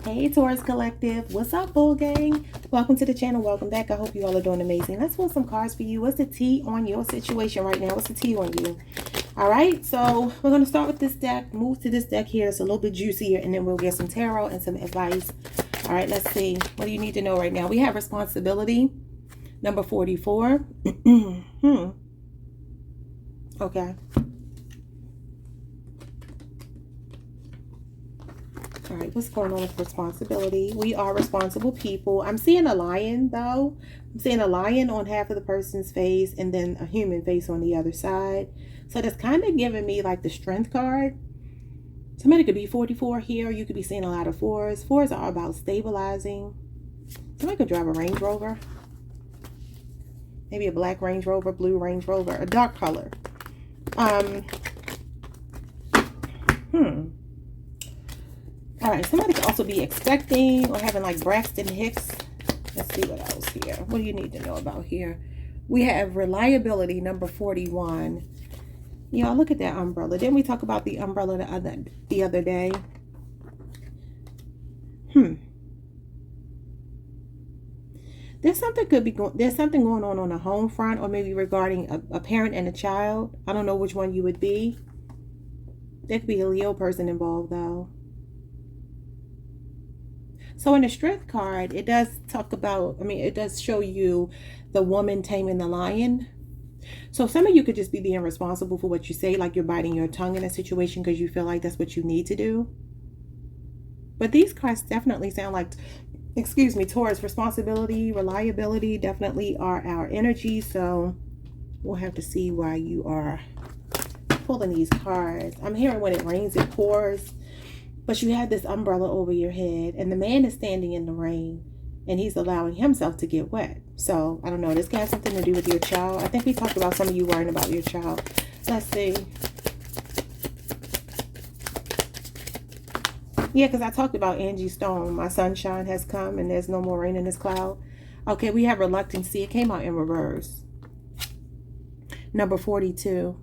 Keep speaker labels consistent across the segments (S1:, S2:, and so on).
S1: Hey Taurus Collective, what's up, Bull Gang? Welcome to the channel. Welcome back. I hope you all are doing amazing. Let's pull some cards for you. What's the tea on your situation right now? What's the tea on you? All right, so we're going to start with this deck. Move to this deck here. It's a little bit juicier, and then we'll get some tarot and some advice. All right, let's see. What do you need to know right now? We have responsibility, number 44. Okay. All right, what's going on with responsibility? We are responsible people. I'm seeing a lion, though. I'm seeing a lion on half of the person's face and then a human face on the other side. So that's kind of giving me like the strength card. Somebody could be 44 here. You could be seeing a lot of fours. Fours are about stabilizing. Somebody could drive a Range Rover. Maybe a black Range Rover, blue Range Rover, a dark color. All right, somebody could also be expecting or having like Braxton Hicks. Let's see what else here. What do you need to know about here? We have reliability, number 41. Y'all, look at that umbrella. Didn't we talk about the umbrella the other day? There's something going on the home front, or maybe regarding a parent and a child. I don't know which one you would be. There could be a Leo person involved, though. So in the strength card, it does talk about, it does show you the woman taming the lion. So some of you could just be being responsible for what you say, like you're biting your tongue in a situation because you feel like that's what you need to do. But these cards definitely sound like, excuse me, Taurus, responsibility, reliability definitely are our energy. So we'll have to see why you are pulling these cards. I'm hearing when it rains, it pours. But you have this umbrella over your head, and the man is standing in the rain, and he's allowing himself to get wet. So, I don't know. This can have something to do with your child. I think we talked about some of you worrying about your child. Let's see. Yeah, because I talked about Angie Stone. My sunshine has come, and there's no more rain in this cloud. Okay, we have reluctancy. It came out in reverse. Number 42.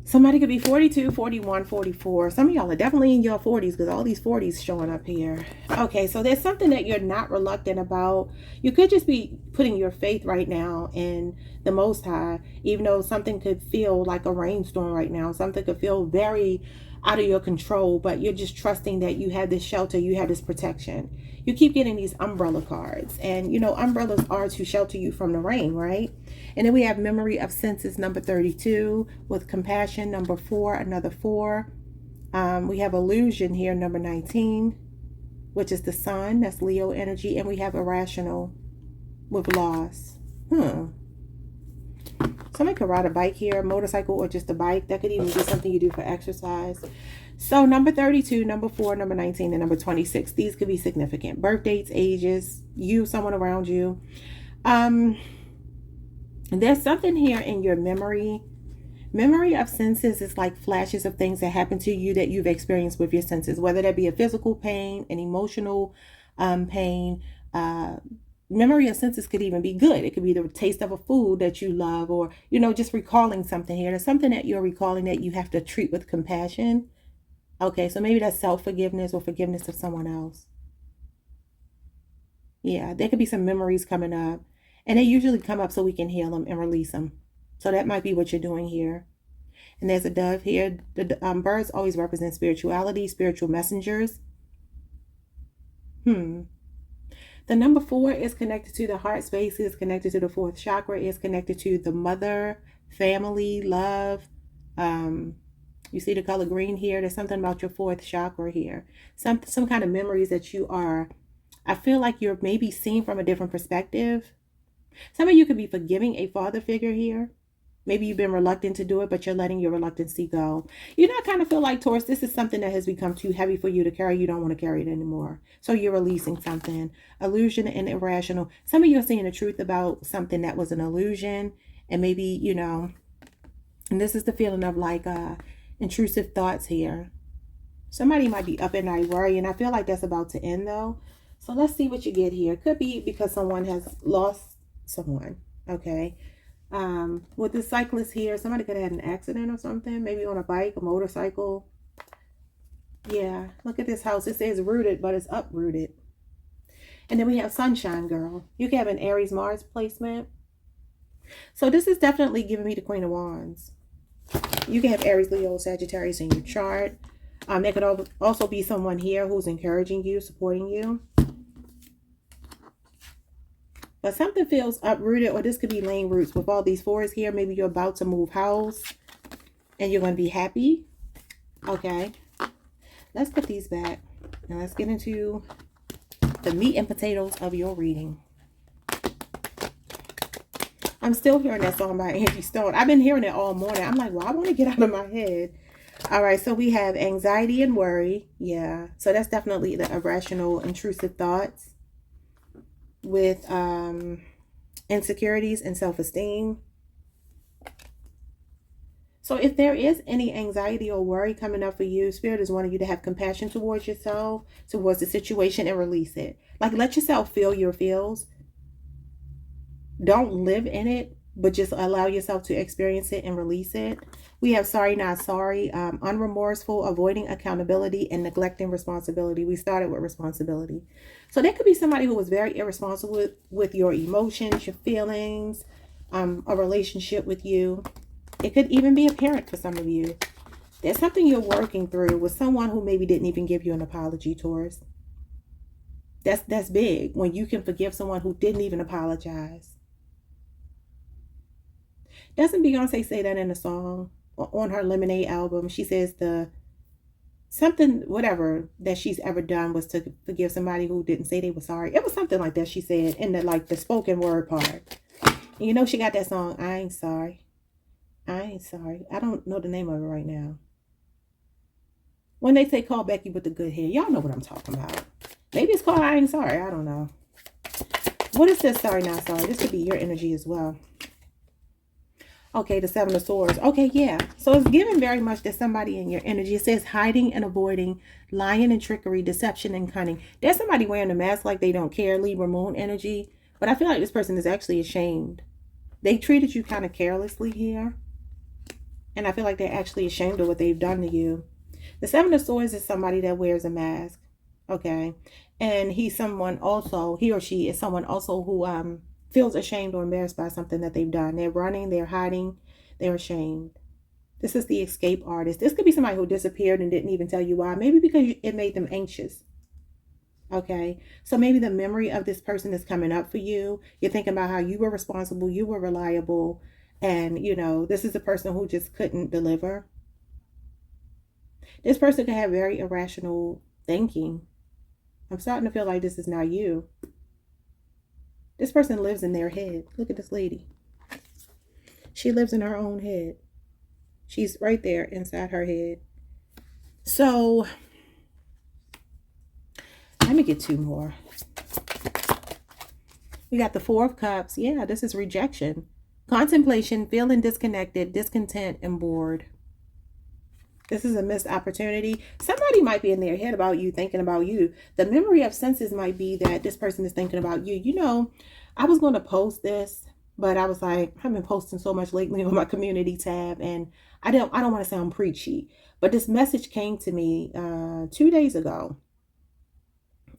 S1: Somebody could be 42, 41, 44. Some of y'all are definitely in your 40s because all these 40s showing up here. Okay, so there's something that you're not reluctant about. You could just be putting your faith right now in the Most High, even though something could feel like a rainstorm right now. Something could feel very out of your control, but you're just trusting that you have this shelter, you have this protection. You keep getting these umbrella cards, and you know umbrellas are to shelter you from the rain, right? And then we have memory of senses, number 32, with compassion, number 4, another 4. We have illusion here, number 19, which is the sun, that's Leo energy, and we have irrational with loss. Somebody could ride a bike here, a motorcycle, or just a bike. That could even be something you do for exercise. So number 32, number 4, number 19, and number 26. These could be significant. Birth dates, ages, you, someone around you. There's something here in your memory. Memory of senses is like flashes of things that happen to you that you've experienced with your senses, whether that be a physical pain, an emotional pain. Memory of senses could even be good. It could be the taste of a food that you love, or, you know, just recalling something here. There's something that you're recalling that you have to treat with compassion. Okay, so maybe that's self-forgiveness or forgiveness of someone else. Yeah, there could be some memories coming up, and they usually come up so we can heal them and release them. So that might be what you're doing here. And there's a dove here. The birds always represent spirituality, spiritual messengers. The number 4 is connected to the heart space, is connected to the 4th chakra, is connected to the mother, family, love. You see the color green here. There's something about your 4th chakra here. Some kind of memories that you are, I feel like you're maybe seeing from a different perspective. Some of you could be forgiving a father figure here. Maybe you've been reluctant to do it, but you're letting your reluctancy go. You know, I kind of feel like, Taurus, this is something that has become too heavy for you to carry. You don't want to carry it anymore. So you're releasing something. Illusion and irrational. Some of you are seeing the truth about something that was an illusion. And maybe, you know, and this is the feeling of like intrusive thoughts here. Somebody might be up at night worrying. I feel like that's about to end, though. So let's see what you get here. Could be because someone has lost someone. Okay. With the cyclist here, somebody could have had an accident or something, maybe on a bike, a motorcycle. Yeah, look at this house. It says rooted, but it's uprooted. And then we have Sunshine Girl. You can have an Aries Mars placement. So this is definitely giving me the Queen of Wands. You can have Aries, Leo, Sagittarius in your chart. There could also be someone here who's encouraging you, supporting you. But something feels uprooted, or this could be laying roots with all these fours here. Maybe you're about to move house and you're going to be happy. Okay. Let's put these back. And let's get into the meat and potatoes of your reading. I'm still hearing that song by Angie Stone. I've been hearing it all morning. I'm like, well, I want to get out of my head. All right, so we have anxiety and worry. Yeah, so that's definitely the irrational, intrusive thoughts with insecurities and self-esteem. So if there is any anxiety or worry coming up for you, Spirit is wanting you to have compassion towards yourself, towards the situation, and release it. Like, let yourself feel your feels. Don't live in it, but just allow yourself to experience it and release it. We have sorry, not sorry, unremorseful, avoiding accountability, and neglecting responsibility. We started with responsibility. So there could be somebody who was very irresponsible with your emotions, your feelings, a relationship with you. It could even be a parent for some of you. There's something you're working through with someone who maybe didn't even give you an apology, Taurus. That's big when you can forgive someone who didn't even apologize. Doesn't Beyonce say that in a song on her Lemonade album? She says whatever that she's ever done was to forgive somebody who didn't say they were sorry. It was something like that she said in the spoken word part. And you know she got that song, I Ain't Sorry. I Ain't Sorry. I don't know the name of it right now. When they say call Becky with the good hair, y'all know what I'm talking about. Maybe it's called I Ain't Sorry. I don't know. What is this sorry, not sorry? This could be your energy as well. Okay, the Seven of Swords. Okay, yeah. So it's given very much that somebody in your energy. It says hiding and avoiding, lying and trickery, deception and cunning. There's somebody wearing a mask like they don't care, Libra moon energy. But I feel like this person is actually ashamed. They treated you kind of carelessly here. And I feel like they're actually ashamed of what they've done to you. The Seven of Swords is somebody that wears a mask. Okay. And he or she is someone also who feels ashamed or embarrassed by something that they've done. They're running, they're hiding, they're ashamed. This is the escape artist. This could be somebody who disappeared and didn't even tell you why. Maybe because it made them anxious. Okay, so maybe the memory of this person is coming up for you. You're thinking about how you were responsible, you were reliable, and this is a person who just couldn't deliver. This person could have very irrational thinking. I'm starting to feel like this is not you. This person lives in their head. Look at this lady. She lives in her own head. She's right there inside her head. So, let me get two more. We got the Four of Cups. Yeah, this is rejection. Contemplation, feeling disconnected, discontent, and bored. This is a missed opportunity. Somebody might be in their head about you, thinking about you. The memory of senses might be that this person is thinking about you. I was going to post this, but I was like, I've been posting so much lately on my community tab, and I don't want to sound preachy, but this message came to me 2 days ago.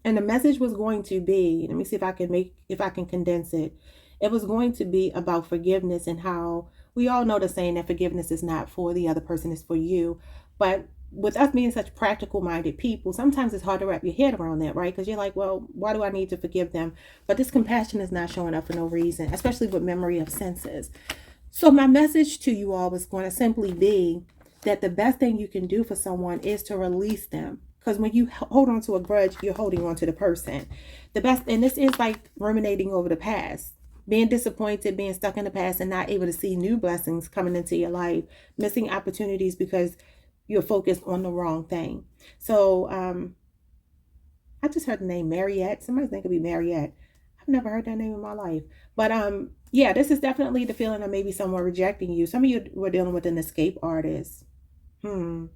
S1: And the message was going to be, let me see if I can condense it. It was going to be about forgiveness and how we all know the saying that forgiveness is not for the other person, it's for you. But with us being such practical minded people, sometimes it's hard to wrap your head around that, right? Because you're like, well, why do I need to forgive them? But this compassion is not showing up for no reason, especially with memory of senses. So my message to you all was going to simply be that the best thing you can do for someone is to release them. Because when you hold on to a grudge, you're holding on to the person. And this is like ruminating over the past. Being disappointed, being stuck in the past, and not able to see new blessings coming into your life. Missing opportunities because you're focused on the wrong thing. So I just heard the name Mariette. Somebody think it'd be Mariette. I've never heard that name in my life. But yeah, this is definitely the feeling of maybe someone rejecting you. Some of you were dealing with an escape artist. I'm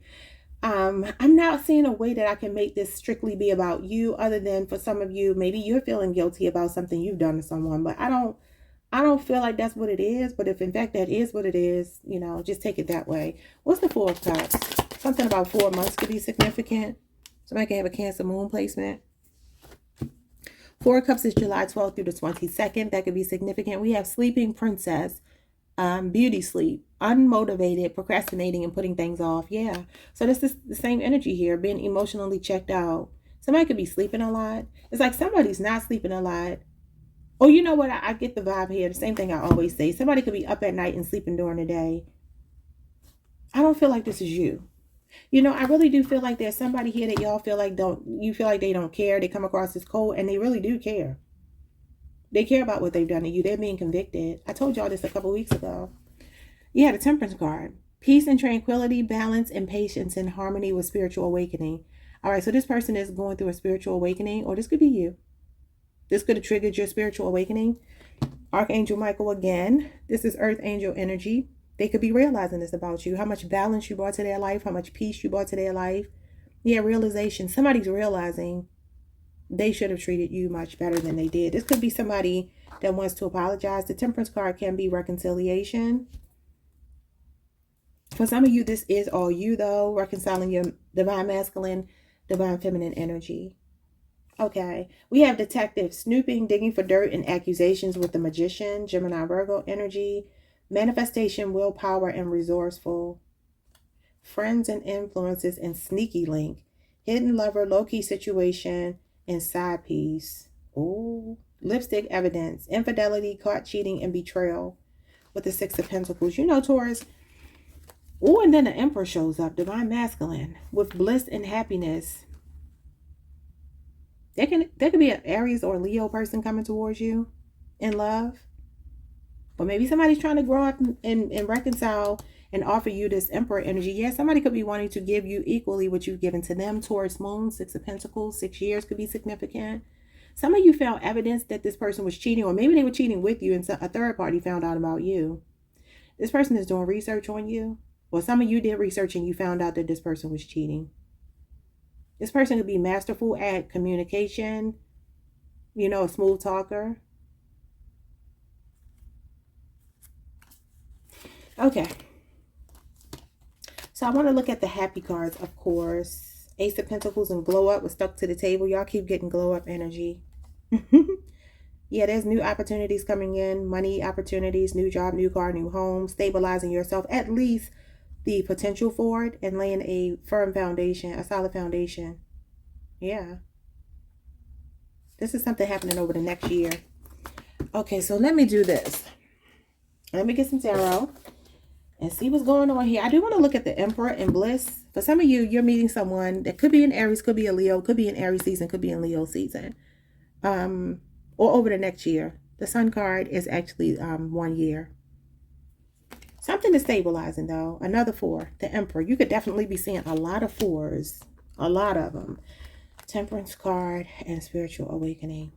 S1: not seeing a way that I can make this strictly be about you, other than for some of you, maybe you're feeling guilty about something you've done to someone, but I don't feel like that's what it is. But if in fact that is what it is, just take it that way. What's the Four of Cups? Something about 4 months could be significant. Somebody can have a Cancer moon placement. 4 of Cups is July 12th through the 22nd. That could be significant. We have Sleeping Princess, beauty sleep, unmotivated, procrastinating, and putting things off. Yeah. So this is the same energy here, being emotionally checked out. Somebody could be sleeping a lot. It's like somebody's not sleeping a lot. Oh, you know what? I get the vibe here. The same thing I always say. Somebody could be up at night and sleeping during the day. I don't feel like this is you. You know, I really do feel like there's somebody here that y'all feel like they don't care. They come across as cold, and they really do care. They care about what they've done to you. They're being convicted. I told y'all this a couple weeks ago. You had a Temperance card. Peace and tranquility, balance and patience in harmony with spiritual awakening. All right, so this person is going through a spiritual awakening, or this could be you. This could have triggered your spiritual awakening. Archangel Michael again. This is Earth Angel energy. They could be realizing this about you. How much balance you brought to their life. How much peace you brought to their life. Yeah, realization. Somebody's realizing they should have treated you much better than they did. This could be somebody that wants to apologize. The Temperance card can be reconciliation. For some of you, this is all you, though. Reconciling your divine masculine, divine feminine energy. Okay. We have Detective, snooping, digging for dirt and accusations with the Magician, Gemini, Virgo energy. Manifestation, willpower, and resourceful. Friends and influences and sneaky link. Hidden lover, low-key situation, and side piece. Oh, lipstick evidence. Infidelity, caught cheating, and betrayal with the 6 of Pentacles. You know, Taurus. Oh, and then the Emperor shows up, divine masculine, with bliss and happiness. There could be an Aries or Leo person coming towards you in love. Or maybe somebody's trying to grow up and reconcile and offer you this Emperor energy. Yeah, somebody could be wanting to give you equally what you've given to them. Taurus moon, 6 of Pentacles, 6 years could be significant. Some of you found evidence that this person was cheating, or maybe they were cheating with you and a third party found out about you. This person is doing research on you. Well, some of you did research and you found out that this person was cheating. This person could be masterful at communication, you know, a smooth talker. Okay. So I want to look at the happy cards, of course. Ace of Pentacles and glow up was stuck to the table. Y'all keep getting glow up energy. Yeah, there's new opportunities coming in. Money opportunities, new job, new car, new home. Stabilizing yourself, at least the potential for it, and laying a firm foundation, a solid foundation. Yeah. This is something happening over the next year. Okay, so let me do this. Let me get some tarot and see what's going on here. I do want to look at the Emperor and Bliss. For some of you, you're meeting someone that could be in Aries, could be a Leo, could be in Aries season, could be in Leo season. Or over the next year. The Sun card is actually 1 year. Something is stabilizing, though. Another 4, the Emperor. You could definitely be seeing a lot of 4s. A lot of them. Temperance card and spiritual awakening.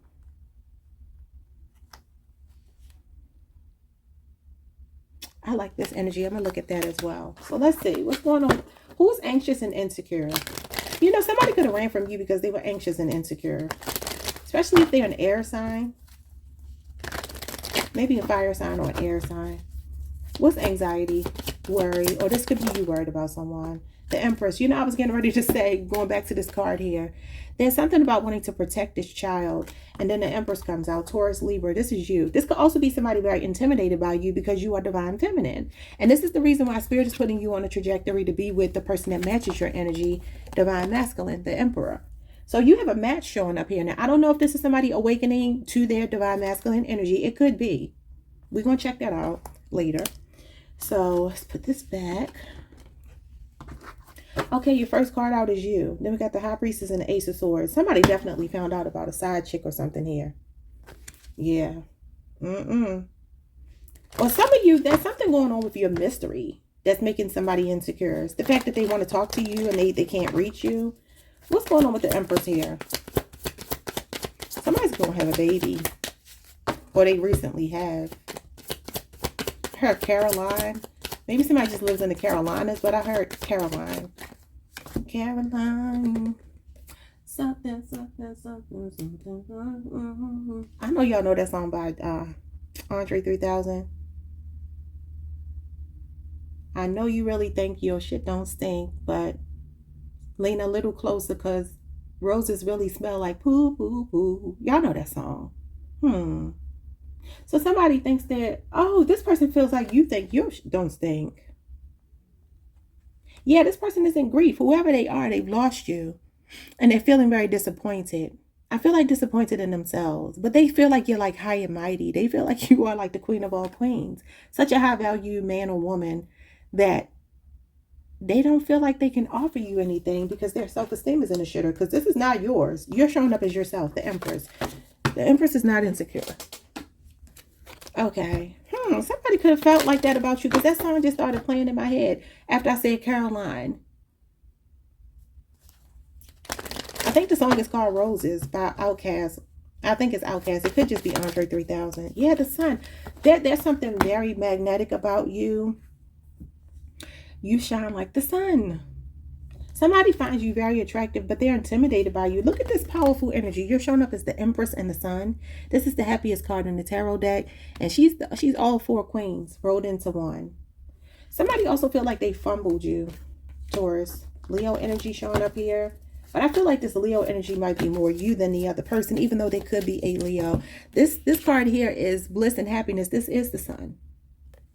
S1: I like this energy. I'm going to look at that as well. So let's see. What's going on? Who's anxious and insecure? You know, somebody could have ran from you because they were anxious and insecure. Especially if they're an air sign. Maybe a fire sign or an air sign. What's anxiety, worry? Or this could be you worried about someone. The Empress. You know, I was getting ready to say, going back to this card here, there's something about wanting to protect this child. And then the Empress comes out. Taurus, Libra. This is you. This could also be somebody very intimidated by you because you are divine feminine. And this is the reason why Spirit is putting you on a trajectory to be with the person that matches your energy, divine masculine, the Emperor. So you have a match showing up here. Now, I don't know if this is somebody awakening to their divine masculine energy. It could be. We're going to check that out later. So let's put this back. Okay, your first card out is you. Then we got the High Priestess and the Ace of Swords. Somebody definitely found out about a side chick or something here. Yeah. Or some of you, there's something going on with your mystery that's making somebody insecure. It's the fact that they want to talk to you and they can't reach you. What's going on with the Empress here? Somebody's going to have a baby. Or they recently have. I heard Caroline. Maybe somebody just lives in the Carolinas, but I heard Caroline. Caroline. Something, something, something, something. I know y'all know that song by Andre 3000. I know you really think your shit don't stink, but lean a little closer because roses really smell like poo, poo, poo. Y'all know that song. So somebody thinks that, oh, this person feels like you think you don't stink. Yeah, this person is in grief. Whoever they are, they've lost you. And they're feeling very disappointed. I feel like disappointed in themselves, but they feel like you're like high and mighty. They feel like you are like the queen of all queens, such a high value man or woman that they don't feel like they can offer you anything because their self-esteem is in the shitter. Because this is not yours. You're showing up as yourself, the Empress. The Empress is not insecure. Okay. Somebody could have felt like that about you because that song just started playing in my head after I said Caroline. I think the song is called Roses by Outkast. I think it's Outkast. It could just be Andre 3000. Yeah, the sun. There's something very magnetic about you. You shine like the sun. Somebody finds you very attractive, but they're intimidated by you. Look at this powerful energy. You're showing up as the Empress and the Sun. This is the happiest card in the tarot deck. And she's all 4 queens rolled into one. Somebody also feel like they fumbled you, Taurus. Leo energy showing up here. But I feel like this Leo energy might be more you than the other person, even though they could be a Leo. This card here is bliss and happiness. This is the Sun.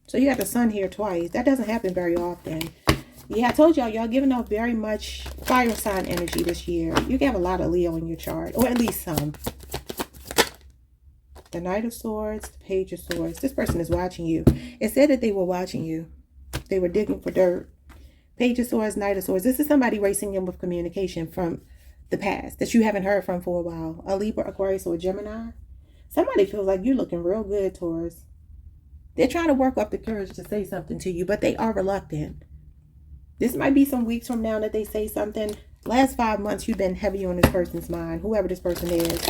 S1: So you got the Sun here twice. That doesn't happen very often. Yeah, I told y'all giving off very much fire sign energy this year. You can have a lot of Leo in your chart, or at least some. The Knight of Swords, the Page of Swords. This person is watching you. It said that they were watching you. They were digging for dirt. Page of Swords, Knight of Swords. This is somebody racing in with communication from the past that you haven't heard from for a while. A Libra, Aquarius, or a Gemini. Somebody feels like you're looking real good, Taurus. They're trying to work up the courage to say something to you, but they are reluctant. This might be some weeks from now that they say something. Last 5 months, you've been heavy on this person's mind, whoever this person is.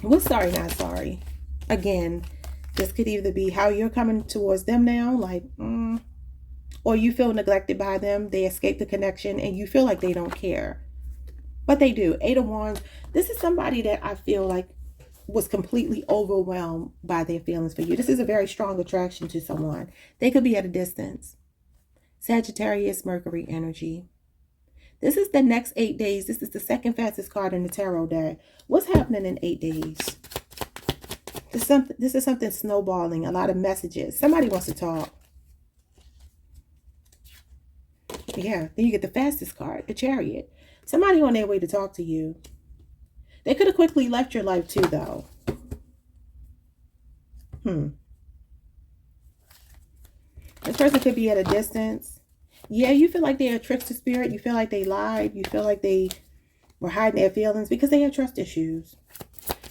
S1: What's sorry, not sorry? Again, this could either be how you're coming towards them now, like, or you feel neglected by them. They escape the connection and you feel like they don't care. But they do. 8 of Wands. This is somebody that I feel like was completely overwhelmed by their feelings for you. This is a very strong attraction to someone. They could be at a distance. Sagittarius, Mercury energy. This is the next 8 days. This is the second fastest card in the tarot deck. What's happening in 8 days? This is something snowballing. A lot of messages. Somebody wants to talk. Yeah, then you get the fastest card, the Chariot. Somebody on their way to talk to you. They could have quickly left your life too, though. This person could be at a distance. Yeah, you feel like they're a trickster spirit. You feel like they lied. You feel like they were hiding their feelings because they have trust issues.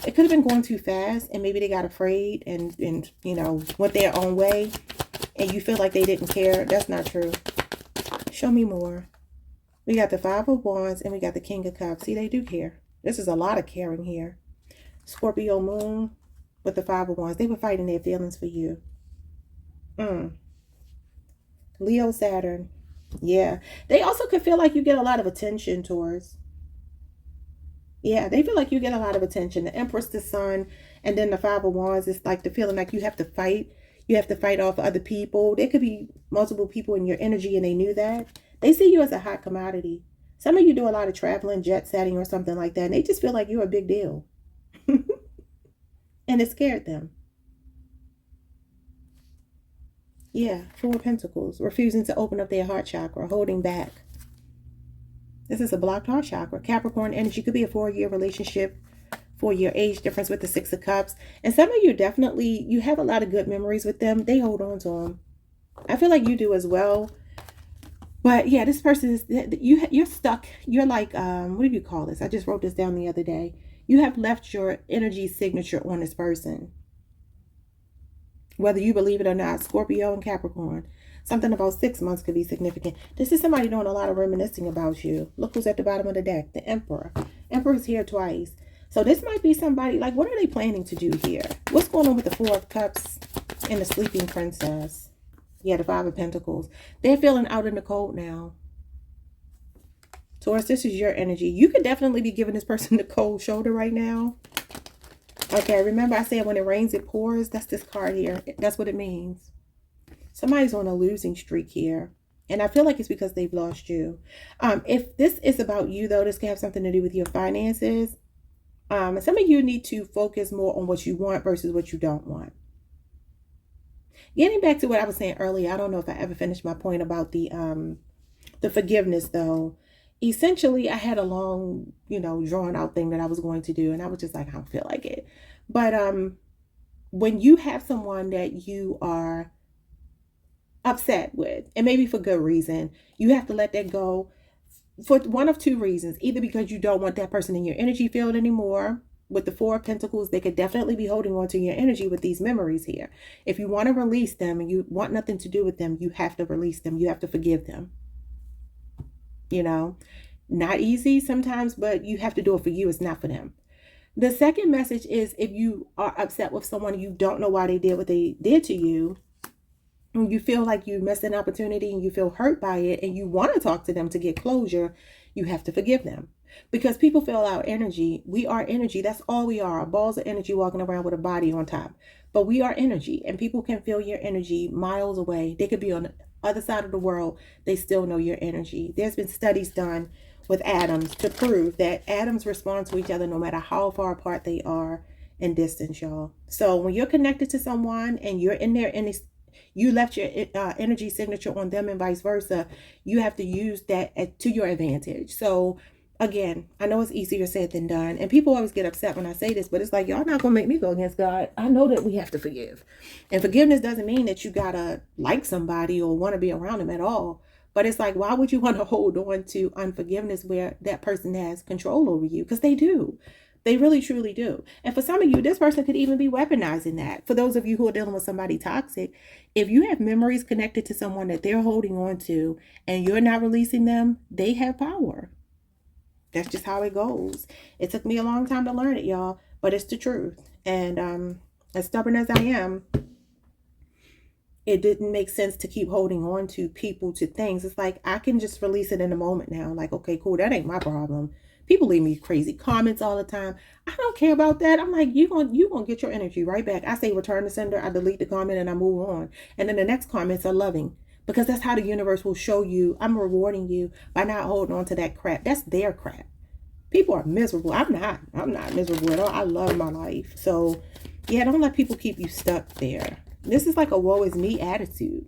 S1: It could have been going too fast and maybe they got afraid and you know, went their own way. And you feel like they didn't care. That's not true. Show me more. We got the 5 of Wands and we got the King of Cups. See, they do care. This is a lot of caring here. Scorpio moon with the 5 of Wands. They were fighting their feelings for you. Leo, Saturn. Yeah. They also could feel like you get a lot of attention, Taurus. Yeah, they feel like you get a lot of attention. The Empress, the Sun, and then the 5 of Wands is like the feeling like you have to fight. You have to fight off other people. There could be multiple people in your energy and they knew that. They see you as a hot commodity. Some of you do a lot of traveling, jet setting or something like that. And they just feel like you're a big deal. And it scared them. Yeah, 4 of Pentacles. Refusing to open up their heart chakra. Holding back. This is a blocked heart chakra. Capricorn energy could be a 4-year relationship. 4-year age difference with the 6 of Cups. And some of you definitely, you have a lot of good memories with them. They hold on to them. I feel like you do as well. But yeah, this person is, you're stuck. You're like, what do you call this? I just wrote this down the other day. You have left your energy signature on this person. Whether you believe it or not, Scorpio and Capricorn. Something about 6 months could be significant. This is somebody doing a lot of reminiscing about you. Look who's at the bottom of the deck. The Emperor. Emperor's here twice. So this might be somebody, like, what are they planning to do here? What's going on with the 4 of Cups and the Sleeping Princess? Yeah, the 5 of Pentacles. They're feeling out in the cold now. Taurus, this is your energy. You could definitely be giving this person the cold shoulder right now. Okay, remember I said when it rains, it pours? That's this card here. That's what it means. Somebody's on a losing streak here. And I feel like it's because they've lost you. If this is about you, though, this can have something to do with your finances. Some of you need to focus more on what you want versus what you don't want. Getting back to what I was saying earlier, I don't know if I ever finished my point about the forgiveness, though. Essentially, I had a long, drawn out thing that I was going to do, and I was just like, I don't feel like it. But when you have someone that you are upset with, and maybe for good reason, you have to let that go for one of two reasons. Either because you don't want that person in your energy field anymore. With the Four of Pentacles, they could definitely be holding on to your energy with these memories here. If you want to release them and you want nothing to do with them, you have to release them. You have to forgive them. Not easy sometimes, but you have to do it for you. It's not for them. The second message is, if you are upset with someone, you don't know why they did what they did to you, and you feel like you missed an opportunity and you feel hurt by it, and you want to talk to them to get closure, you have to forgive them. Because people feel our energy. We are energy. That's all we are. Balls of energy walking around with a body on top. But we are energy, and people can feel your energy miles away. They could be on the other side of the world. They still know your energy. There's been studies done with atoms to prove that atoms respond to each other no matter how far apart they are in distance, y'all. So when you're connected to someone and you're in there and you left your energy signature on them and vice versa, you have to use that to your advantage. So again, I know it's easier said than done, and people always get upset when I say this, but it's like, y'all not gonna make me go against God. I know that we have to forgive, and forgiveness doesn't mean that you gotta like somebody or want to be around them at all. But it's like, why would you want to hold on to unforgiveness where that person has control over you? Because they do. They really, truly do. And for some of you, this person could even be weaponizing that. For those of you who are dealing with somebody toxic, if you have memories connected to someone that they're holding on to and you're not releasing them, they have power. That's just how it goes. It took me a long time to learn it, y'all, but it's the truth. And as stubborn as I am, it didn't make sense to keep holding on to people, to things. It's like, I can just release it in a moment now. Like, okay, cool. That ain't my problem. People leave me crazy comments all the time. I don't care about that. I'm like, you gonna get your energy right back. I say return to sender. I delete the comment and I move on. And then the next comments are loving, because that's how the universe will show you I'm rewarding you by not holding on to that crap. That's their crap. People are miserable. I'm not miserable at all. I love my life. So yeah, don't let people keep you stuck there. This is like a woe is me attitude,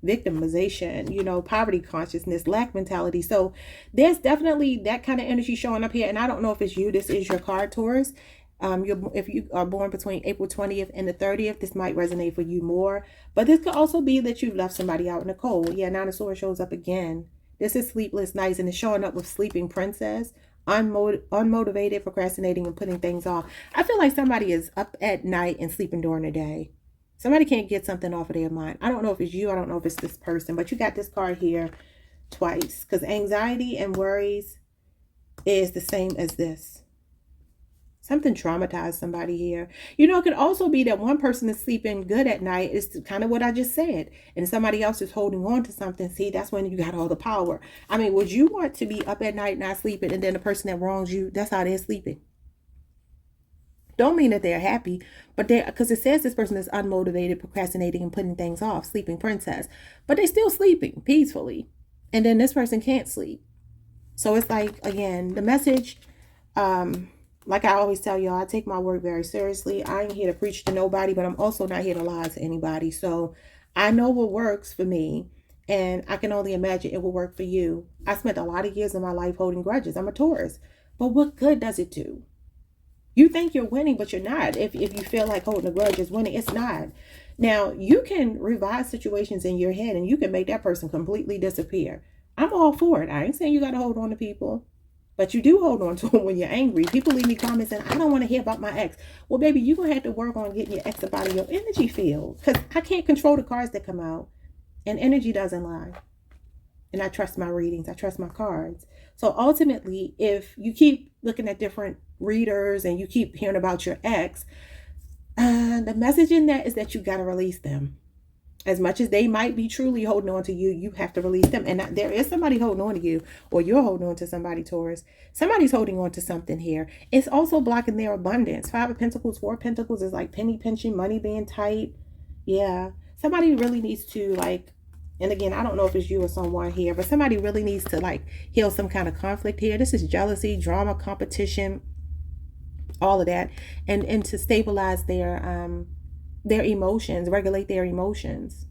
S1: victimization, poverty consciousness, lack mentality. So there's definitely that kind of energy showing up here. And I don't know if it's you. This is your card, Taurus. If you are born between April 20th and the 30th, this might resonate for you more. But this could also be that you've left somebody out in the cold. Yeah, Nine of Swords shows up again. This is sleepless nights, and it's showing up with sleeping princess. Unmotivated, procrastinating, and putting things off. I feel like somebody is up at night and sleeping during the day. Somebody can't get something off of their mind. I don't know if it's you. I don't know if it's this person. But you got this card here twice. Because anxiety and worries is the same as this. Something traumatized somebody here. It could also be that one person is sleeping good at night. It's kind of what I just said. And somebody else is holding on to something. See, that's when you got all the power. I mean, would you want to be up at night not sleeping, and then the person that wrongs you, that's how they're sleeping? Don't mean that they're happy, but because it says this person is unmotivated, procrastinating, and putting things off, sleeping princess, but they're still sleeping peacefully. And then this person can't sleep. So it's like, again, the message, like I always tell y'all, I take my work very seriously. I ain't here to preach to nobody, but I'm also not here to lie to anybody. So I know what works for me, and I can only imagine it will work for you. I spent a lot of years of my life holding grudges. I'm a Taurus. But what good does it do? You think you're winning, but you're not. If you feel like holding a grudge is winning, it's not. Now, you can revise situations in your head, and you can make that person completely disappear. I'm all for it. I ain't saying you got to hold on to people, but you do hold on to them when you're angry. People leave me comments saying, I don't want to hear about my ex. Well, baby, you're going to have to work on getting your ex up out of your energy field, because I can't control the cards that come out, and energy doesn't lie. And I trust my readings. I trust my cards. So ultimately, if you keep looking at different readers and you keep hearing about your ex, the message in that is that you got to release them. As much as they might be truly holding on to you, you have to release them. And there is somebody holding on to you, or you're holding on to somebody, Taurus. Somebody's holding on to something here. It's also blocking their abundance. 5 of Pentacles, 4 of Pentacles is like penny pinching, money being tight. Yeah. somebody really needs to like, and again, I don't know if it's you or someone here, but somebody really needs to like heal some kind of conflict here. This is jealousy, drama, competition, all of that, and to stabilize their emotions, regulate their emotions.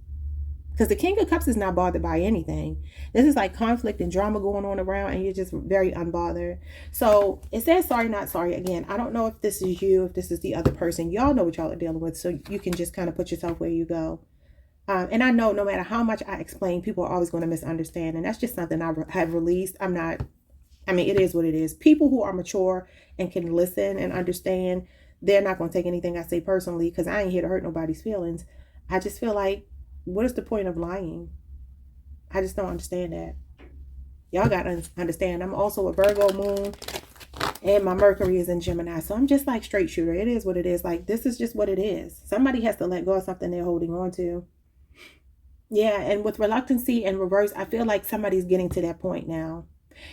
S1: Because the King of Cups is not bothered by anything. This is like conflict and drama going on around, and you're just very unbothered. So it says sorry, not sorry. Again, I don't know if this is you, if this is the other person. Y'all know what y'all are dealing with, so you can just kind of put yourself where you go. And I know no matter how much I explain, people are always going to misunderstand. And that's just something I have released. It is what it is. People who are mature and can listen and understand, they're not going to take anything I say personally, because I ain't here to hurt nobody's feelings. I just feel like, what is the point of lying? I just don't understand that. Y'all got to understand, I'm also a Virgo moon, and my Mercury is in Gemini. So I'm just like straight shooter. It is what it is. Like, this is just what it is. Somebody has to let go of something they're holding on to. Yeah, and with reluctancy and reverse, I feel like somebody's getting to that point now.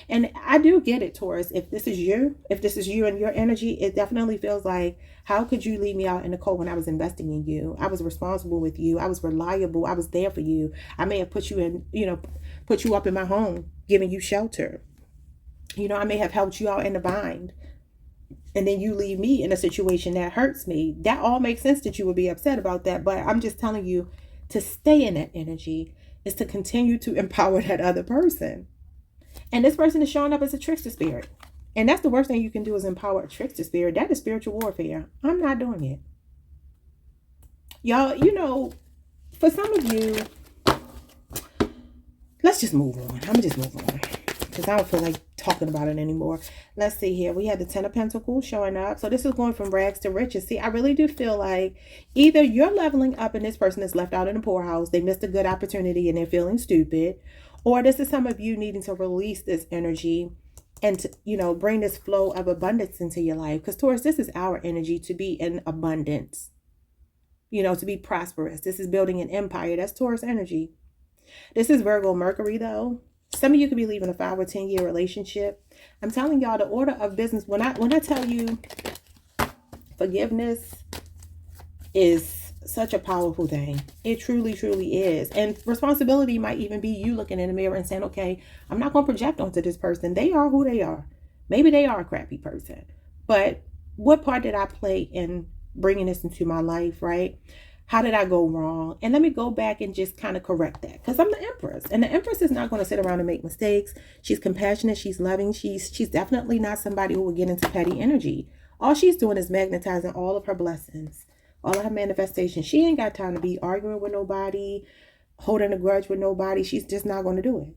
S1: And I do get it, Taurus. If this is you and your energy, it definitely feels like, how could you leave me out in the cold when I was investing in you? I was responsible with you. I was reliable. I was there for you. I may have put you up in my home, giving you shelter. I may have helped you out in the bind. And then you leave me in a situation that hurts me. That all makes sense that you would be upset about that. But I'm just telling you, to stay in that energy is to continue to empower that other person. And this person is showing up as a trickster spirit. And that's the worst thing you can do, is empower a trickster spirit. That is spiritual warfare. I'm not doing it. Y'all, for some of you, let's just move on. I'm just move on, because I don't feel like talking about it anymore. Let's see here. We had the Ten of Pentacles showing up. So this is going from rags to riches. See, I really do feel like either you're leveling up and this person is left out in the poorhouse. They missed a good opportunity and they're feeling stupid. Or this is some of you needing to release this energy and to, bring this flow of abundance into your life. Because Taurus, this is our energy to be in abundance, to be prosperous. This is building an empire. That's Taurus energy. This is Virgo Mercury, though. Some of you could be leaving a 5 or 10 year relationship. I'm telling y'all, the order of business, when I tell you forgiveness is such a powerful thing. It truly, truly is. And responsibility might even be you looking in the mirror and saying, okay, I'm not going to project onto this person. They are who they are. Maybe they are a crappy person. But what part did I play in bringing this into my life, right? How did I go wrong? And let me go back and just kind of correct that, because I'm the Empress, and the Empress is not going to sit around and make mistakes. She's compassionate. She's loving. She's definitely not somebody who will get into petty energy. All she's doing is magnetizing all of her blessings, all of her manifestations. She ain't got time to be arguing with nobody, holding a grudge with nobody. She's just not going to do it.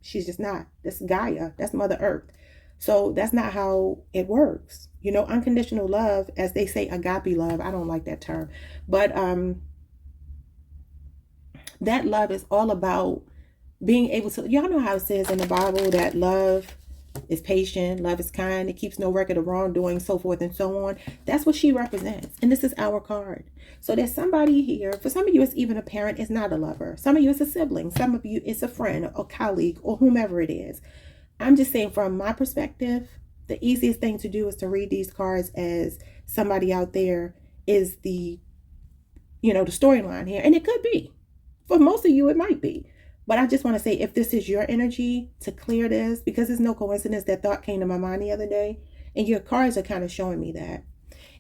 S1: She's just not. That's Gaia. That's Mother Earth. So that's not how it works. Unconditional love, as they say, agape love. I don't like that term. But that love is all about being able to, y'all know how it says in the Bible that love is patient, love is kind, it keeps no record of wrongdoing, so forth and so on. That's what she represents. And this is our card. So there's somebody here. For some of you, it's even a parent. It's not a lover. Some of you, it's a sibling. Some of you, it's a friend, a colleague, or whomever it is. I'm just saying, from my perspective, the easiest thing to do is to read these cards as somebody out there is the storyline here. And it could be. For most of you, it might be. But I just want to say, if this is your energy, to clear this, because it's no coincidence that thought came to my mind the other day. And your cards are kind of showing me that.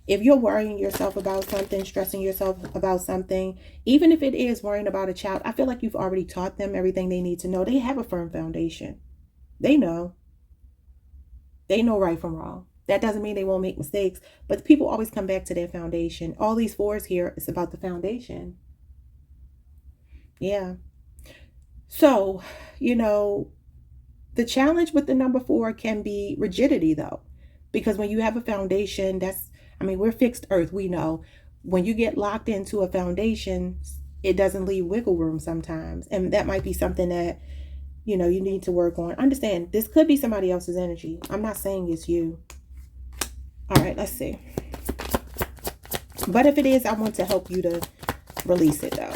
S1: If you're worrying yourself about something, stressing yourself about something, even if it is worrying about a child, I feel like you've already taught them everything they need to know. They have a firm foundation. They know. They know right from wrong. That doesn't mean they won't make mistakes, but people always come back to their foundation. All these fours here is about the foundation. Yeah. So, the challenge with the number 4 can be rigidity, though, because when you have a foundation, we're fixed earth. We know when you get locked into a foundation, it doesn't leave wiggle room sometimes. And that might be something that you need to work on. Understand, this could be somebody else's energy. I'm not saying it's you. All right, let's see. But if it is, I want to help you to release it, though.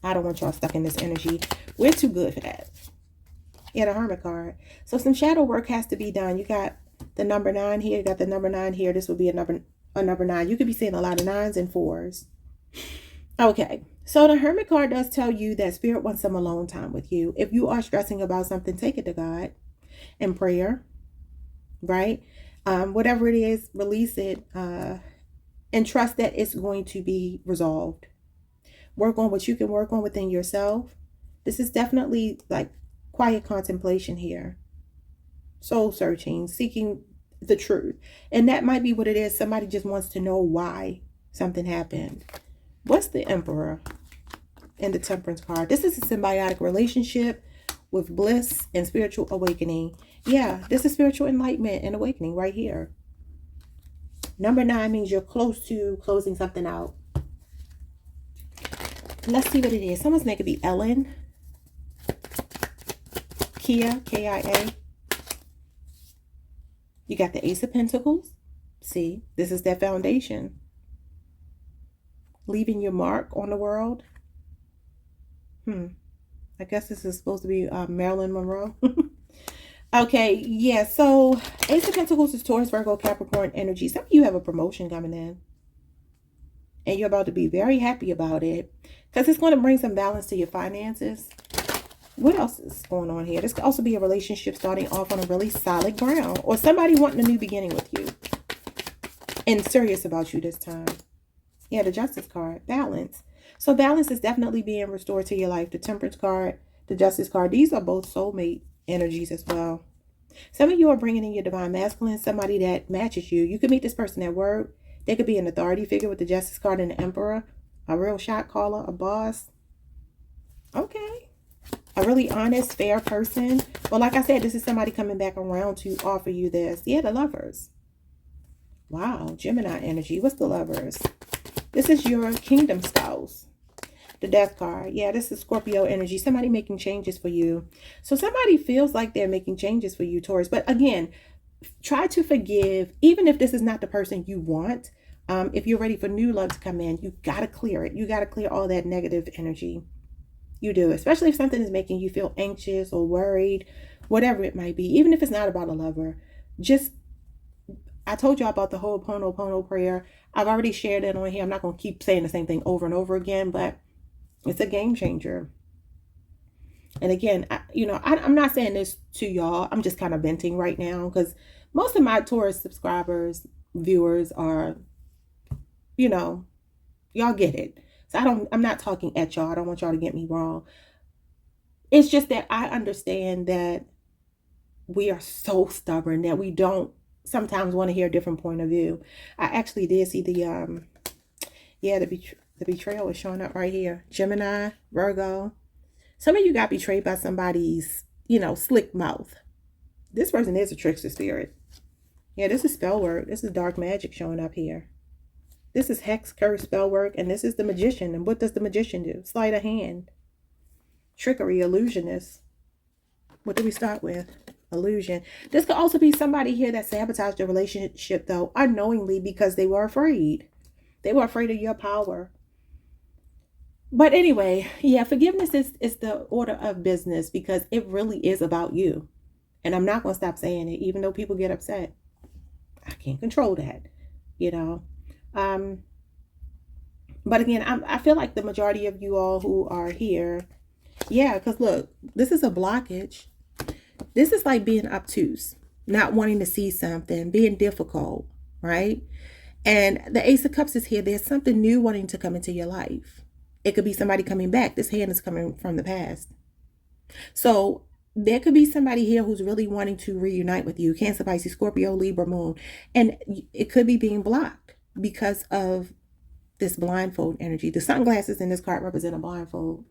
S1: I don't want y'all stuck in this energy. We're too good for that. Yeah, the Hermit card. So some shadow work has to be done. You got the number 9 here. You got the number 9 here. This would be a number 9. You could be seeing a lot of 9s and 4s. Okay, So the Hermit card does tell you that Spirit wants some alone time with you. If you are stressing about something, take it to God in prayer, right? Whatever it is, release it and trust that it's going to be resolved. Work on what you can work on within yourself. This is definitely like quiet contemplation here, soul searching, seeking the truth. And that might be what it is. Somebody just wants to know why something happened. What's the Emperor in the Temperance card? This is a symbiotic relationship with bliss and spiritual awakening. Yeah, this is spiritual enlightenment and awakening right here. Number 9 means you're close to closing something out. Let's see what it is. Someone's name could be Ellen, Kia, K-I-A. You got the Ace of Pentacles. See, this is that foundation. Leaving your mark on the world. I guess this is supposed to be Marilyn Monroe. Okay, yeah, so Ace of Pentacles is Taurus, Virgo, Capricorn energy. Some of you have a promotion coming in. And you're about to be very happy about it. Because it's going to bring some balance to your finances. What else is going on here? This could also be a relationship starting off on a really solid ground. Or somebody wanting a new beginning with you. And serious about you this time. Yeah, the Justice card. Balance. So balance is definitely being restored to your life. The Temperance card, the Justice card. These are both soulmate energies as well. Some of you are bringing in your divine masculine, somebody that matches you. You could meet this person at work. They could be an authority figure with the Justice card and the Emperor. A real shot caller, a boss. Okay. A really honest, fair person. Well, like I said, this is somebody coming back around to offer you this. Yeah, the Lovers. Wow, Gemini energy. What's the Lovers? This is your kingdom spouse. The Death card. Yeah, this is Scorpio energy. Somebody making changes for you. So somebody feels like they're making changes for you, Taurus. But again, try to forgive, even if this is not the person you want. If you're ready for new love to come in, you got to clear it. You got to clear all that negative energy. You do, especially if something is making you feel anxious or worried, whatever it might be, even if it's not about a lover. Just, I told you about the Ho'oponopono prayer. I've already shared it on here. I'm not going to keep saying the same thing over and over again, but it's a game changer. And again, I'm not saying this to y'all. I'm just kind of venting right now because most of my Taurus subscribers, viewers are, y'all get it. So I'm not talking at y'all. I don't want y'all to get me wrong. It's just that I understand that we are so stubborn that we don't sometimes want to hear a different point of view. I actually did see the betrayal is showing up right here. Gemini, Virgo. Some of you got betrayed by somebody's, slick mouth. This person is a trickster spirit. Yeah, this is spell work. This is dark magic showing up here. This is hex, curse, spell work, and this is the magician. And what does the magician do? Sleight of hand. Trickery, illusionist. What do we start with? Illusion. This could also be somebody here that sabotaged the relationship, though, unknowingly because they were afraid. They were afraid of your power. But anyway, yeah, forgiveness is the order of business because it really is about you. And I'm not going to stop saying it, even though people get upset. I can't control that, But again, I feel like the majority of you all who are here, yeah, because look, this is a blockage. This is like being obtuse, not wanting to see something, being difficult, right? And the Ace of Cups is here. There's something new wanting to come into your life. It could be somebody coming back. This hand is coming from the past. So there could be somebody here who's really wanting to reunite with you. Cancer, Pisces, Scorpio, Libra, Moon. And it could be being blocked because of this blindfold energy. The sunglasses in this card represent a blindfold.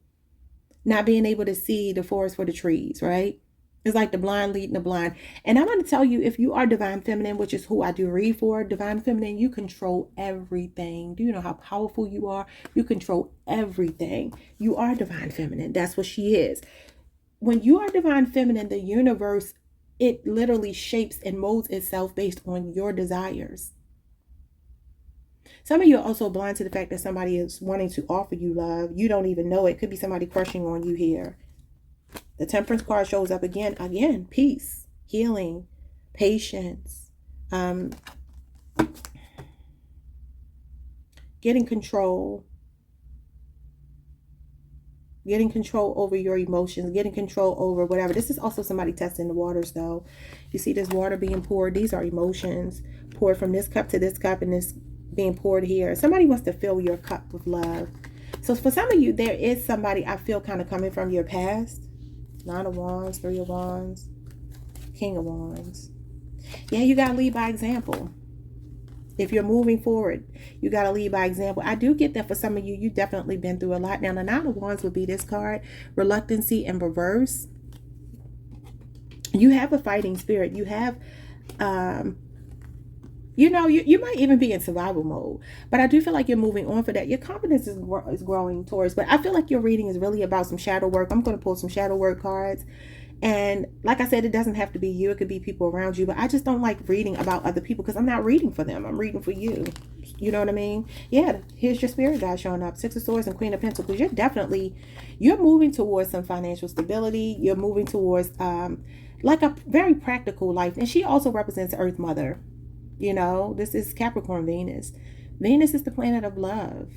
S1: Not being able to see the forest for the trees, right? It's like the blind leading the blind. And I'm going to tell you, if you are divine feminine, which is who I do read for, divine feminine, you control everything. Do you know how powerful you are? You control everything. You are divine feminine. That's what she is. When you are divine feminine, the universe, it literally shapes and molds itself based on your desires. Some of you are also blind to the fact that somebody is wanting to offer you love. You don't even know it. Could be somebody crushing on you here. The Temperance card shows up again, peace, healing, patience, getting control. Getting control over your emotions, getting control over whatever. This is also somebody testing the waters, though. You see this water being poured. These are emotions poured from this cup to this cup, and this being poured here. Somebody wants to fill your cup with love. So for some of you, there is somebody I feel kind of coming from your past. Nine of Wands, Three of Wands, King of Wands. Yeah, you got to lead by example. If you're moving forward, you got to lead by example. I do get that for some of you, you've definitely been through a lot. Now, the Nine of Wands would be this card, reluctancy in reverse. You have a fighting spirit. You have, you know, you might even be in survival mode. But I do feel like you're moving on for that. Your confidence is growing towards. But I feel like your reading is really about some shadow work. I'm going to pull some shadow work cards. And like I said, it doesn't have to be you. It could be people around you. But I just don't like reading about other people because I'm not reading for them. I'm reading for you. You know what I mean? Yeah, here's your spirit guide showing up. Six of Swords and Queen of Pentacles. You're moving towards some financial stability. You're moving towards like a very practical life. And she also represents Earth Mother. You know, this is Capricorn Venus. Venus is the planet of love.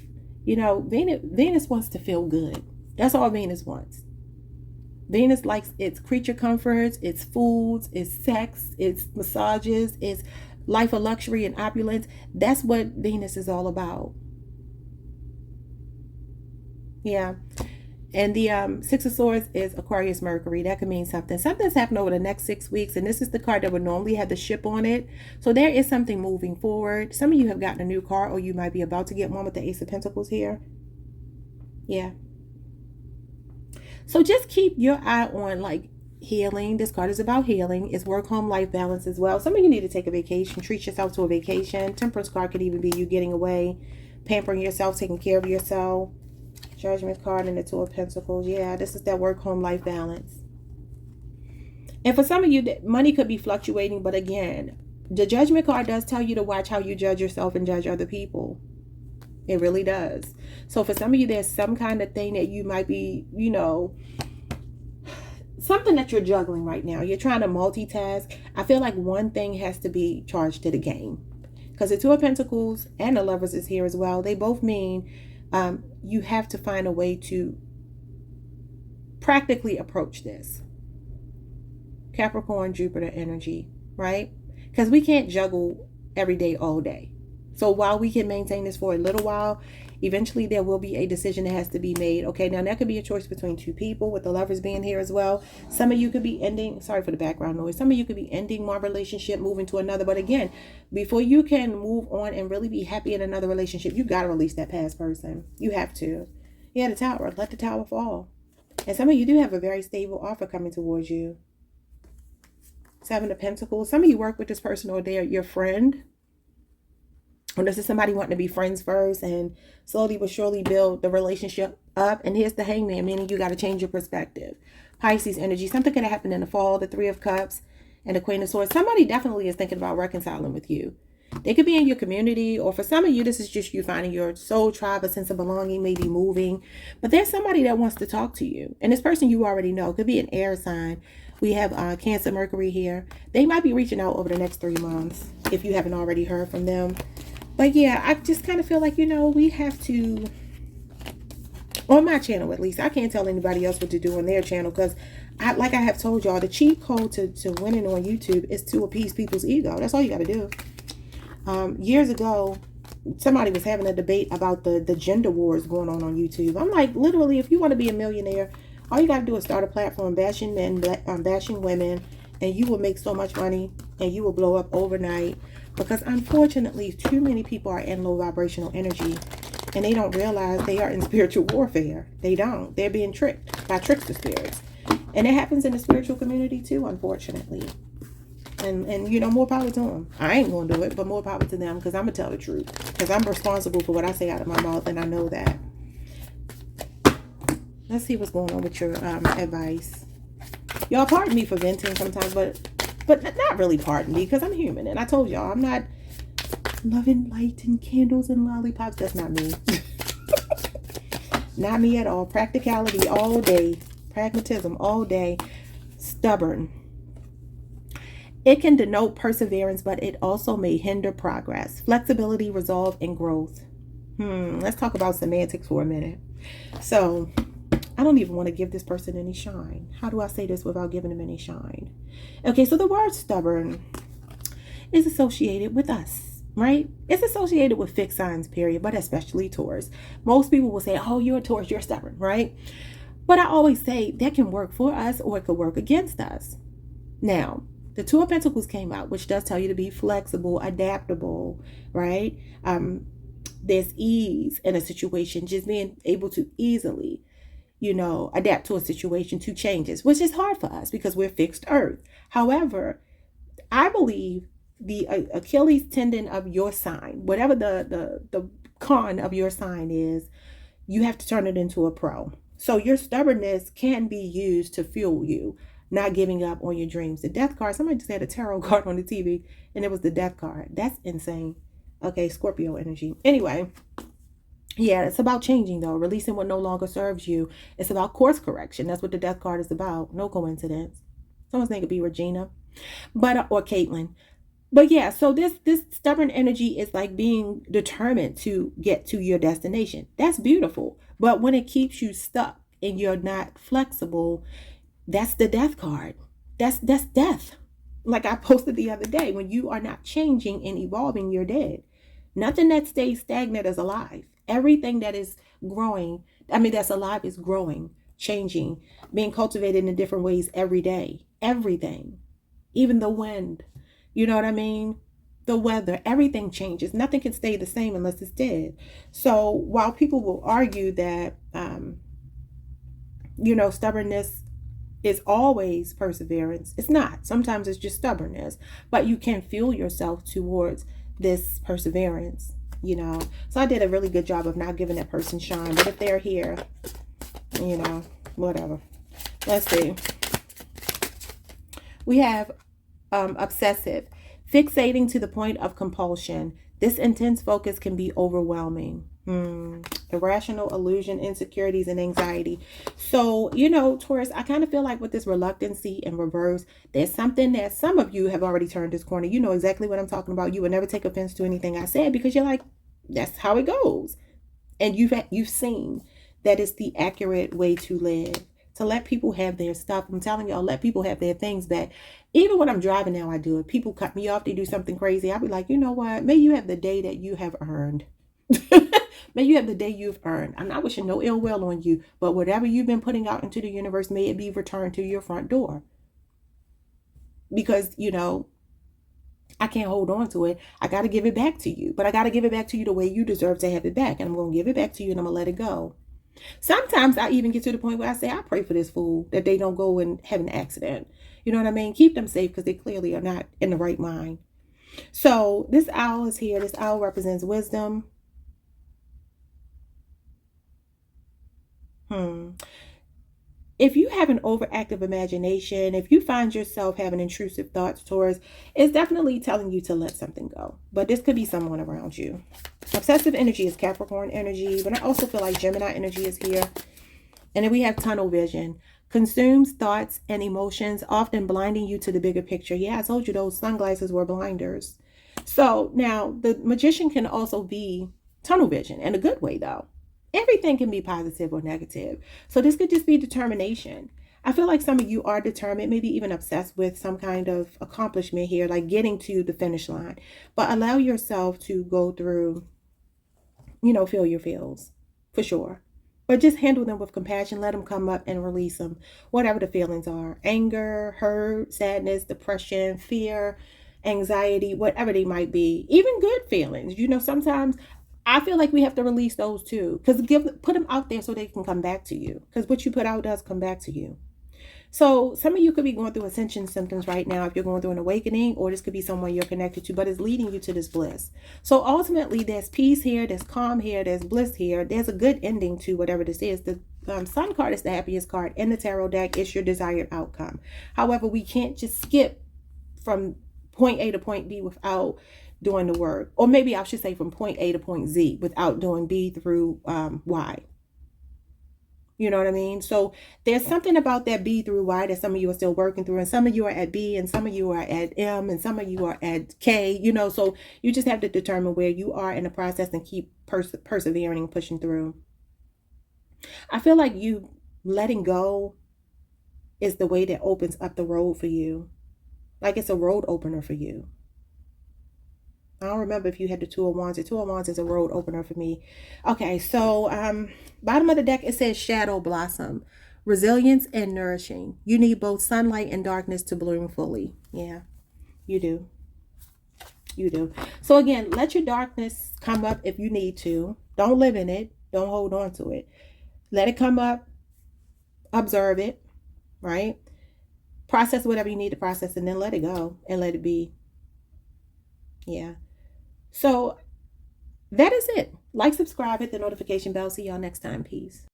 S1: You know, Venus wants to feel good. That's all Venus wants. Venus likes its creature comforts, its foods, its sex, its massages, its life of luxury and opulence. That's what Venus is all about. Yeah. And the Six of Swords is Aquarius Mercury. That could mean something. Something's happened over the next 6 weeks. And this is the card that would normally have the ship on it. So there is something moving forward. Some of you have gotten a new car, or you might be about to get one with the Ace of Pentacles here. Yeah. So just keep your eye on like healing. This card is about healing. It's work, home, life balance as well. Some of you need to take a vacation. Treat yourself to a vacation. Temperance card could even be you getting away, pampering yourself, taking care of yourself. Judgment card and the Two of Pentacles. Yeah, this is that work, home, life balance. And for some of you, money could be fluctuating. But again, the Judgment card does tell you to watch how you judge yourself and judge other people. It really does. So for some of you, there's some kind of thing that you might be, you know, something that you're juggling right now. You're trying to multitask. I feel like one thing has to be charged to the game. Because the Two of Pentacles and the Lovers is here as well. They both mean you have to find a way to practically approach this. Capricorn, Jupiter energy, right? Because we can't juggle every day, all day. So while we can maintain this for a little while, eventually there will be a decision that has to be made. Okay, now that could be a choice between two people, with the Lovers being here as well. Some of you could be ending, sorry for the background noise. Some of you could be ending one relationship, moving to another. But again, before you can move on and really be happy in another relationship, you got to release that past person. You have to. Yeah, the Tower. Let the Tower fall. And some of you do have a very stable offer coming towards you. Seven of Pentacles. Some of you work with this person, or they're your friend. Or this is somebody wanting to be friends first and slowly but surely build the relationship up. And here's the Hangman, meaning you got to change your perspective. Pisces energy. Something could have happened in the fall. The Three of Cups and the Queen of Swords. Somebody definitely is thinking about reconciling with you. They could be in your community, or for some of you, this is just you finding your soul tribe, a sense of belonging, maybe moving. But there's somebody that wants to talk to you. And this person you already know. Could be an air sign. We have Cancer, Mercury here. They might be reaching out over the next 3 months if you haven't already heard from them. But yeah, I just kind of feel like, you know, we have to, on my channel at least, I can't tell anybody else what to do on their channel, because like I have told y'all, the cheat code to winning on YouTube is to appease people's ego. That's all you got to do. Years ago, somebody was having a debate about the gender wars going on YouTube. I'm like, literally, if you want to be a millionaire, all you got to do is start a platform bashing men, bashing women, and you will make so much money and you will blow up overnight. Because unfortunately, too many people are in low vibrational energy and they don't realize they are in spiritual warfare. They don't. They're being tricked by trickster spirits. And it happens in the spiritual community too, unfortunately. And you know, more power to them. I ain't going to do it, but more power to them, because I'm going to tell the truth. Because I'm responsible for what I say out of my mouth, and I know that. Let's see what's going on with your advice. Y'all pardon me for venting sometimes, but not really pardon me, because I'm human. And I told y'all, I'm not loving light and candles and lollipops. That's not me. Not me at all. Practicality all day. Pragmatism all day. Stubborn. It can denote perseverance, but it also may hinder progress. Flexibility, resolve, and growth. Let's talk about semantics for a minute. So, I don't even want to give this person any shine. How do I say this without giving them any shine? Okay, so the word stubborn is associated with us, right? It's associated with fixed signs, period, but especially Taurus. Most people will say, oh, you're a Taurus, you're stubborn, right? But I always say that can work for us or it could work against us. Now, the Two of Pentacles came out, which does tell you to be flexible, adaptable, right? There's ease in a situation, just being able to easily, adapt to a situation, to changes, which is hard for us because we're fixed earth. However, I believe the Achilles tendon of your sign, whatever the con of your sign is, you have to turn it into a pro. So your stubbornness can be used to fuel you, not giving up on your dreams. The death card, somebody just had a tarot card on the TV and it was the death card. That's insane. Okay, Scorpio energy. Anyway, yeah, it's about changing though, releasing what no longer serves you. It's about course correction. That's what the death card is about. No coincidence. Someone's name could be Regina, or Caitlin. But yeah, so this stubborn energy is like being determined to get to your destination. That's beautiful. But when it keeps you stuck and you're not flexible, that's the death card. That's death. Like I posted the other day, when you are not changing and evolving, you're dead. Nothing that stays stagnant is alive. Everything that is growing, that's alive is growing, changing, being cultivated in different ways every day. Everything. Even the wind. You know what I mean? The weather, everything changes. Nothing can stay the same unless it's dead. So while people will argue that, stubbornness is always perseverance, it's not. Sometimes it's just stubbornness, but you can fuel yourself towards this perseverance, So I did a really good job of not giving that person shine. But if they're here, whatever. Let's see. We have obsessive, fixating to the point of compulsion. This intense focus can be overwhelming. Irrational illusion, insecurities, and anxiety. So, Taurus, I kind of feel like with this reluctancy and reverse, there's something that some of you have already turned this corner. You know exactly what I'm talking about. You would never take offense to anything I said because you're like, that's how it goes. And you've seen that it's the accurate way to live. To let people have their stuff. I'm telling y'all, let people have their things back. Even when I'm driving now, I do it. People cut me off. They do something crazy. I'll be like, you know what? May you have the day that you have earned. May you have the day you've earned. I'm not wishing no ill will on you, but whatever you've been putting out into the universe, may it be returned to your front door. Because, I can't hold on to it. I got to give it back to you. But I got to give it back to you the way you deserve to have it back. And I'm going to give it back to you and I'm going to let it go. Sometimes I even get to the point where I say, I pray for this fool that they don't go and have an accident. You know what I mean? Keep them safe because they clearly are not in the right mind. So this owl is here. This owl represents wisdom. If you have an overactive imagination, if you find yourself having intrusive thoughts, Taurus, it's definitely telling you to let something go. But this could be someone around you. Obsessive energy is Capricorn energy, but I also feel like Gemini energy is here. And then we have tunnel vision. Consumes thoughts and emotions, often blinding you to the bigger picture. Yeah, I told you those sunglasses were blinders. So now the magician can also be tunnel vision in a good way, though. Everything can be positive or negative. So this could just be determination. I feel like some of you are determined, maybe even obsessed with some kind of accomplishment here, like getting to the finish line. But allow yourself to go through, feel your feels, for sure. But just handle them with compassion. Let them come up and release them, whatever the feelings are. Anger, hurt, sadness, depression, fear, anxiety, whatever they might be. Even good feelings. Sometimes I feel like we have to release those too. Because put them out there so they can come back to you. Because what you put out does come back to you. So some of you could be going through ascension symptoms right now if you're going through an awakening, or this could be someone you're connected to, but it's leading you to this bliss. So ultimately, there's peace here, there's calm here, there's bliss here. There's a good ending to whatever this is. The Sun card is the happiest card in the tarot deck. It's your desired outcome. However, we can't just skip from point A to point B without doing the work. Or maybe I should say from point A to point Z without doing B through Y. You know what I mean? So there's something about that B through Y that some of you are still working through, and some of you are at B, and some of you are at M, and some of you are at K, so you just have to determine where you are in the process and keep persevering and pushing through. I feel like you letting go is the way that opens up the road for you. Like it's a road opener for you. I don't remember if you had the Two of Wands. The Two of Wands is a road opener for me. Okay, so bottom of the deck, it says Shadow Blossom. Resilience and nourishing. You need both sunlight and darkness to bloom fully. Yeah, you do. You do. So again, let your darkness come up if you need to. Don't live in it. Don't hold on to it. Let it come up. Observe it. Right? Process whatever you need to process and then let it go and let it be. Yeah. So that is it. Like, subscribe, hit the notification bell. See y'all next time. Peace.